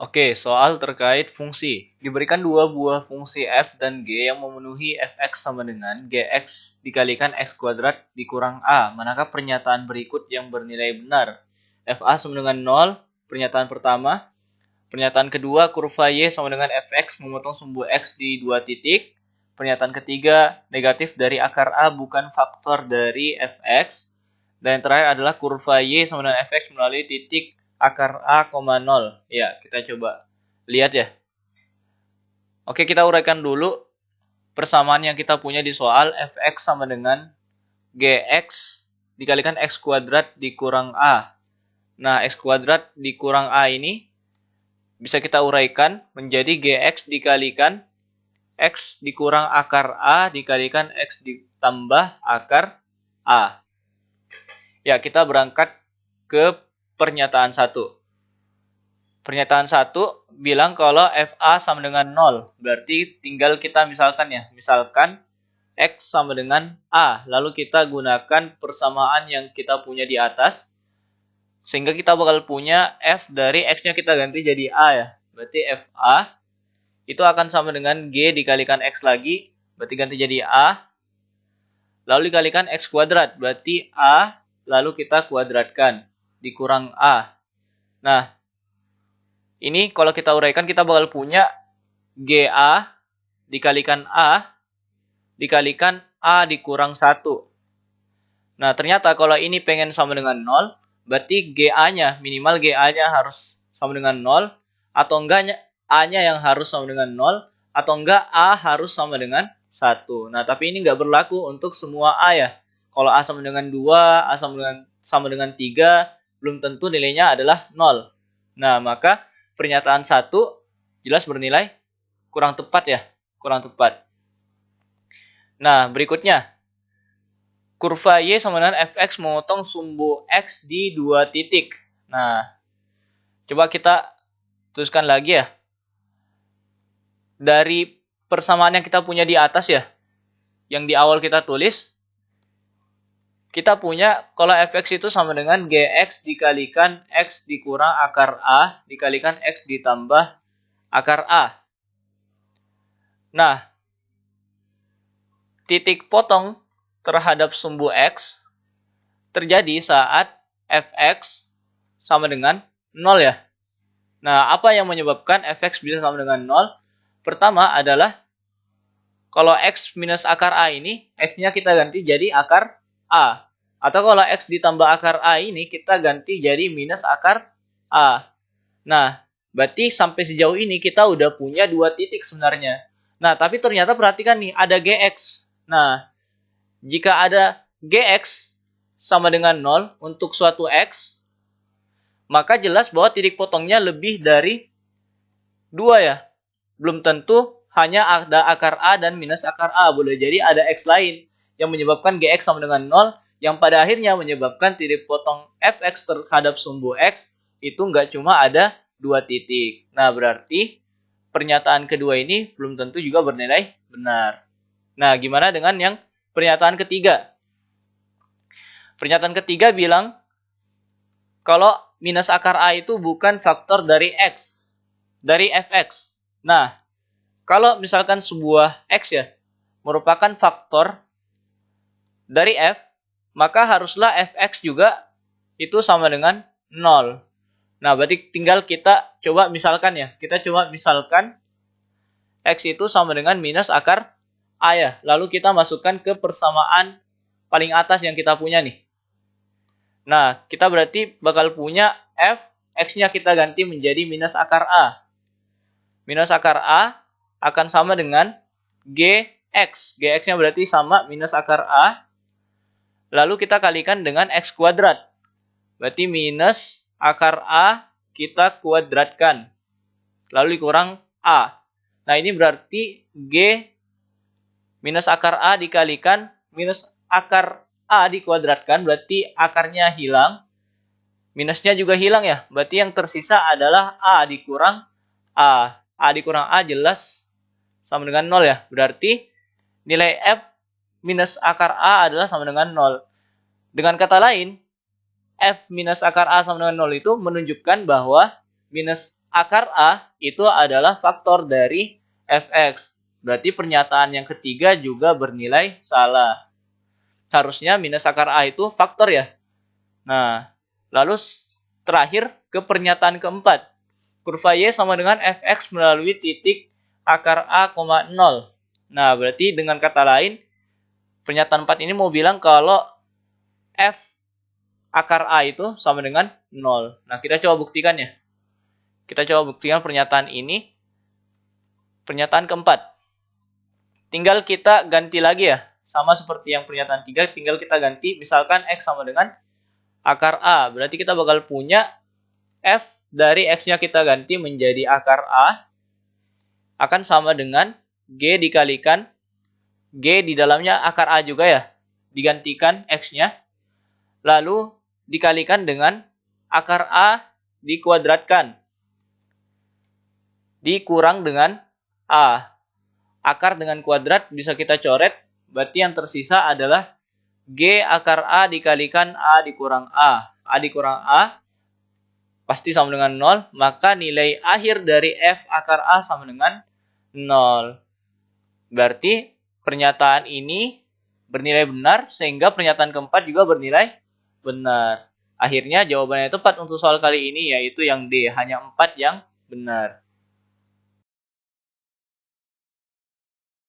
Oke, soal terkait fungsi. Diberikan dua buah fungsi f dan g yang memenuhi fx sama dengan gx dikalikan x kuadrat dikurang a. Manakah pernyataan berikut yang bernilai benar? Fa sama dengan 0, pernyataan pertama. Pernyataan kedua, kurva y sama dengan fx memotong sumbu x di dua titik. Pernyataan ketiga, negatif dari akar a bukan faktor dari fx. Dan yang terakhir adalah kurva y sama dengan fx melalui titik akar a, 0. Ya, kita coba lihat ya. Oke, kita uraikan dulu persamaan yang kita punya di soal. Fx sama dengan gx dikalikan x kuadrat dikurang a. Nah, x kuadrat dikurang a ini bisa kita uraikan menjadi gx dikalikan x dikurang akar a dikalikan x ditambah akar a. Ya, kita berangkat ke pernyataan 1. Pernyataan 1 bilang kalau FA sama dengan 0. Berarti tinggal kita misalkan ya. Misalkan X sama dengan A. Lalu kita gunakan persamaan yang kita punya di atas. Sehingga kita bakal punya F dari X-nya kita ganti jadi A ya. Berarti FA itu akan sama dengan G dikalikan X lagi. Berarti ganti jadi A. Lalu dikalikan X kuadrat. Berarti A lalu kita kuadratkan. Dikurang A. Nah, ini kalau kita uraikan kita bakal punya GA dikalikan A dikalikan A dikurang 1. Nah, ternyata kalau ini pengen sama dengan 0, berarti GA-nya, minimal GA-nya harus sama dengan 0, atau enggak A-nya yang harus sama dengan 0, atau enggak A harus sama dengan 1. Nah, tapi ini enggak berlaku untuk semua A ya. Kalau A sama dengan 2, A sama dengan 3, belum tentu nilainya adalah 0. Nah, maka pernyataan 1 jelas bernilai kurang tepat ya. Kurang tepat. Nah, berikutnya. Kurva Y sama dengan fx memotong sumbu x di dua titik. Nah, coba kita tuliskan lagi ya. Dari persamaan yang kita punya di atas ya. Yang di awal kita tulis. Kita punya kalau fx itu sama dengan gx dikalikan x dikurang akar a dikalikan x ditambah akar a. Nah, titik potong terhadap sumbu x terjadi saat fx sama dengan 0 ya. Nah, apa yang menyebabkan fx bisa sama dengan 0? Pertama adalah kalau x minus akar a ini, x-nya kita ganti jadi akar a. Atau kalau x ditambah akar a ini, kita ganti jadi minus akar a. Nah, berarti sampai sejauh ini kita udah punya dua titik sebenarnya. Nah, tapi ternyata perhatikan nih, ada gx. Nah, jika ada gx sama dengan 0 untuk suatu x, maka jelas bahwa titik potongnya lebih dari 2 ya. Belum tentu hanya ada akar a dan minus akar a. Boleh jadi ada x lain yang menyebabkan gx sama dengan 0, yang pada akhirnya menyebabkan titik potong fx terhadap sumbu x itu nggak cuma ada 2 titik. Nah, berarti pernyataan kedua ini belum tentu juga bernilai benar. Nah, gimana dengan yang pernyataan ketiga? Pernyataan ketiga bilang kalau minus akar a itu bukan faktor dari x, dari fx. Nah, kalau misalkan sebuah x ya merupakan faktor dari f, maka haruslah fx juga itu sama dengan 0. Nah, berarti tinggal kita coba misalkan ya. Kita coba misalkan x itu sama dengan minus akar a ya. Lalu kita masukkan ke persamaan paling atas yang kita punya nih. Nah, kita berarti bakal punya f, x-nya kita ganti menjadi minus akar a. Minus akar a akan sama dengan gx. Gx-nya berarti sama minus akar a. Lalu kita kalikan dengan x kuadrat. Berarti minus akar a kita kuadratkan. Lalu dikurang a. Nah, ini berarti g minus akar a dikalikan minus akar a dikuadratkan. Berarti akarnya hilang. Minusnya juga hilang ya. Berarti yang tersisa adalah a dikurang a. A dikurang a jelas sama dengan 0 ya. Berarti nilai f minus akar a adalah sama dengan 0. Dengan kata lain, f minus akar a sama dengan 0 itu menunjukkan bahwa minus akar A itu adalah faktor dari fx. Berarti pernyataan yang ketiga juga bernilai salah. Harusnya minus akar A itu faktor ya. Nah, lalu terakhir ke pernyataan keempat. Kurva Y sama dengan fx melalui titik akar A, 0. Nah, berarti dengan kata lain, pernyataan 4 ini mau bilang kalau f akar A itu sama dengan 0. Nah, kita coba buktikan ya. Kita coba buktikan pernyataan ini. Pernyataan keempat. Tinggal kita ganti lagi ya. Sama seperti yang pernyataan 3, tinggal kita ganti. Misalkan X sama dengan akar A. Berarti kita bakal punya F dari X-nya kita ganti menjadi akar A. Akan sama dengan G dikalikan. G di dalamnya akar A juga ya. Digantikan X-nya. Lalu dikalikan dengan akar A dikuadratkan. Dikurang dengan A. Akar dengan kuadrat bisa kita coret. Berarti yang tersisa adalah G akar A dikalikan A dikurang A. A dikurang A pasti sama dengan 0. Maka nilai akhir dari F akar A sama dengan 0. Berarti pernyataan ini bernilai benar. Sehingga pernyataan keempat juga bernilai benar. Akhirnya jawabannya tepat untuk soal kali ini yaitu yang D. Hanya 4 yang benar.